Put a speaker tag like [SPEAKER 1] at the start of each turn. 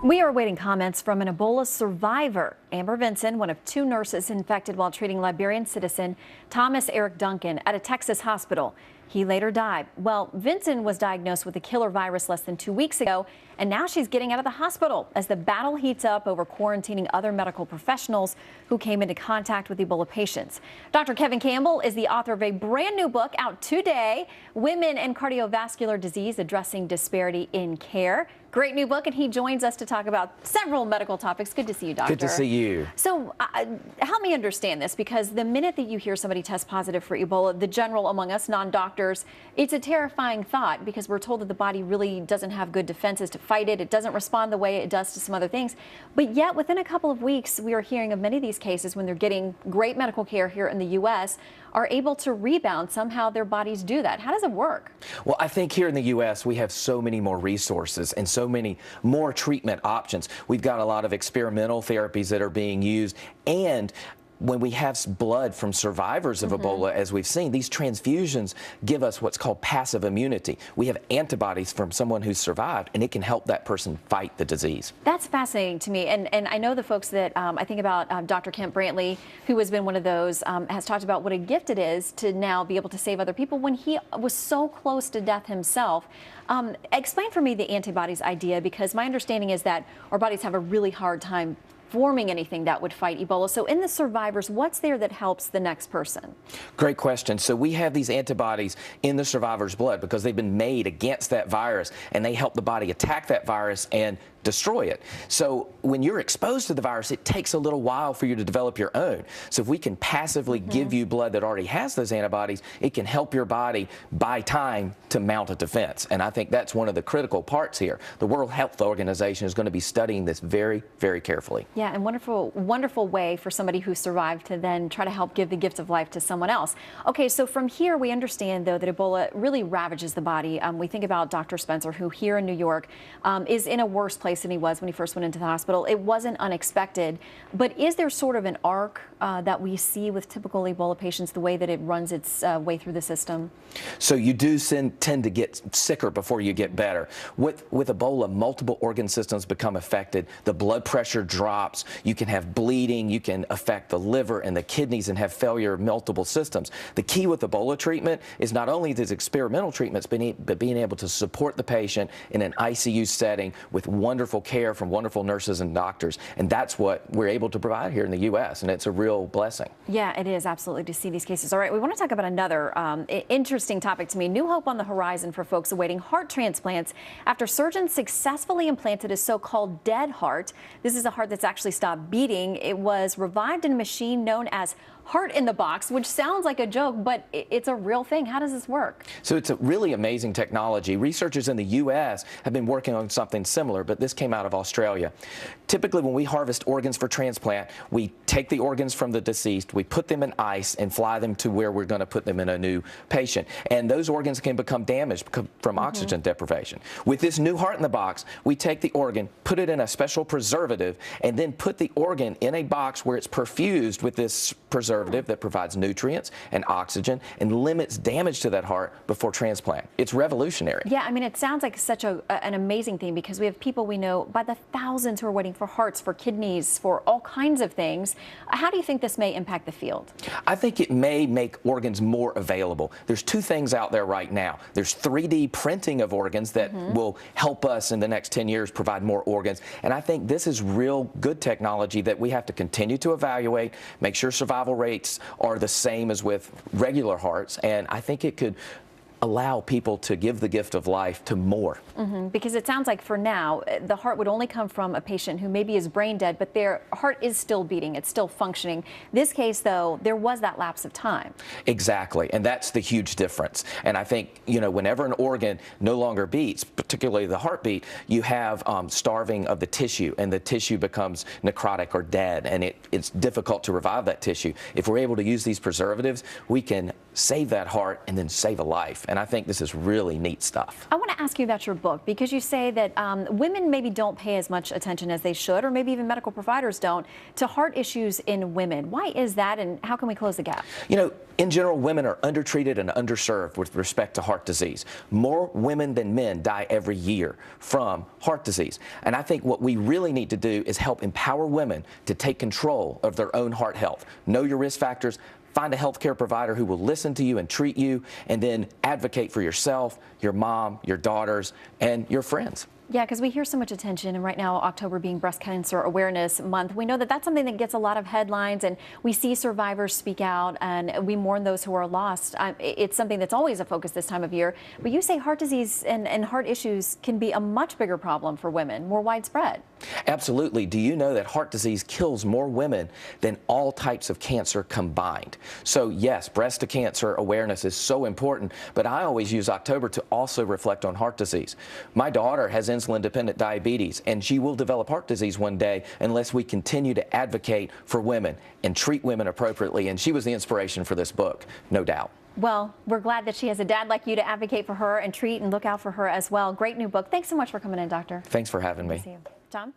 [SPEAKER 1] We are awaiting comments from an Ebola survivor. Amber Vinson, one of two nurses infected while treating Liberian citizen Thomas Eric Duncan at a Texas hospital. He later died. Well, Vinson was diagnosed with the killer virus less than 2 weeks ago, and now she's getting out of the hospital as the battle heats up over quarantining other medical professionals who came into contact with Ebola patients. Dr. Kevin Campbell is the author of a brand new book out today, Women and Cardiovascular Disease, Addressing Disparity in Care. Great new book, and he joins us to talk about several medical topics. Good to see you, Doctor.
[SPEAKER 2] Good to see you.
[SPEAKER 1] So help me understand this, because the minute that you hear somebody test positive for Ebola, the general among us, non-doctors, it's a terrifying thought because we're told that the body really doesn't have good defenses to fight it. It doesn't respond the way it does to some other things. But yet, within a couple of weeks, we are hearing of many of these cases when they're getting great medical care here in the U.S., are able to rebound. Somehow their bodies do that. How does it work?
[SPEAKER 2] Well, I think here in the U.S. we have so many more resources and so many more treatment options. We've got a lot of experimental therapies that are being used, and when we have blood from survivors of Ebola, as we've seen, these transfusions give us what's called passive immunity. We have antibodies from someone who's survived, and it can help that person fight the disease.
[SPEAKER 1] That's fascinating to me. And I know the folks that I think about Dr. Kemp Brantley, who has been one of those, has talked about what a gift it is to now be able to save other people when he was so close to death himself. Explain for me the antibodies idea, because my understanding is that our bodies have a really hard time forming anything that would fight Ebola. So in the survivors, what's there that helps the next person?
[SPEAKER 2] Great question. So we have these antibodies in the survivor's blood because they've been made against that virus, and they help the body attack that virus and destroy it. So when you're exposed to the virus, it takes a little while for you to develop your own. So if we can passively give you blood that already has those antibodies, it can help your body buy time to mount a defense. And I think that's one of the critical parts here. The World Health Organization is going to be studying this very, very carefully.
[SPEAKER 1] Yeah, and wonderful way for somebody who survived to then try to help give the gift of life to someone else. Okay, so from here we understand, though, that Ebola really ravages the body. We think about Dr. Spencer, who here in New York is in a worse place than he was when he first went into the hospital. It wasn't unexpected, but is there sort of an arc that we see with typical Ebola patients, the way that it runs its way through the system?
[SPEAKER 2] So you do tend to get sicker before you get better. With Ebola, multiple organ systems become affected. The blood pressure drops. You can have bleeding. You can affect the liver and the kidneys and have failure of multiple systems. The key with Ebola treatment is not only these experimental treatments, but being able to support the patient in an ICU setting with wonderful care from wonderful nurses and doctors. And that's what we're able to provide here in the U.S., and it's a real blessing.
[SPEAKER 1] Yeah, it is absolutely to see these cases. All right, we want to talk about another interesting topic to me. New hope on the horizon for folks awaiting heart transplants after surgeons successfully implanted a so-called dead heart. This is a heart that's actually stopped beating. It was revived in a machine known as Heart in the Box, which sounds like a joke, but it's a real thing. How does this work?
[SPEAKER 2] So it's a really amazing technology. Researchers in the U.S. have been working on something similar, but this came out of Australia. Typically, when we harvest organs for transplant, we take the organs from the deceased, we put them in ice and fly them to where we're going to put them in a new patient. And those organs can become damaged from oxygen deprivation. With this new Heart in the Box, we take the organ, put it in a special preservative, and then put the organ in a box where it's perfused with this preservative that provides nutrients and oxygen and limits damage to that heart before transplant. It's revolutionary.
[SPEAKER 1] Yeah, I mean, it sounds like such an amazing thing, because we have people we know by the thousands who are waiting for hearts, for kidneys, for all kinds of things. How do you think this may impact the field?
[SPEAKER 2] I think it may make organs more available. There's two things out there right now. There's 3D printing of organs that will help us in the next 10 years provide more organs. And I think this is real good technology that we have to continue to evaluate, make sure survival rates are the same as with regular hearts, and I think it could allow people to give the gift of life to more.
[SPEAKER 1] Because it sounds like for now, the heart would only come from a patient who maybe is brain dead, but their heart is still beating, it's still functioning. This case, though, there was that lapse of time.
[SPEAKER 2] Exactly, and that's the huge difference. And I think, you know, whenever an organ no longer beats, particularly the heartbeat, you have starving of the tissue, and the tissue becomes necrotic or dead, and it's difficult to revive that tissue. If we're able to use these preservatives, we can save that heart, and then save a life. And I think this is really neat stuff.
[SPEAKER 1] I want to ask you about your book, because you say that women maybe don't pay as much attention as they should, or maybe even medical providers don't, to heart issues in women. Why is that, and how can we close the gap?
[SPEAKER 2] You know, in general, women are undertreated and underserved with respect to heart disease. More women than men die every year from heart disease. And I think what we really need to do is help empower women to take control of their own heart health. Know your risk factors. Find a healthcare provider who will listen to you and treat you, and then advocate for yourself, your mom, your daughters, and your friends.
[SPEAKER 1] Yeah, because we hear so much attention, and right now, October being Breast Cancer Awareness Month, we know that that's something that gets a lot of headlines, and we see survivors speak out, and we mourn those who are lost. It's something that's always a focus this time of year. But you say heart disease and heart issues can be a much bigger problem for women, more widespread.
[SPEAKER 2] Absolutely. Do you know that heart disease kills more women than all types of cancer combined? So yes, breast cancer awareness is so important, but I always use October to also reflect on heart disease. My daughter has insulin-dependent diabetes, and she will develop heart disease one day unless we continue to advocate for women and treat women appropriately. And she was the inspiration for this book, no doubt.
[SPEAKER 1] Well, we're glad that she has a dad like you to advocate for her and treat and look out for her as well. Great new book. Thanks so much for coming in, Doctor.
[SPEAKER 2] Thanks for having me.
[SPEAKER 1] See you. Tom?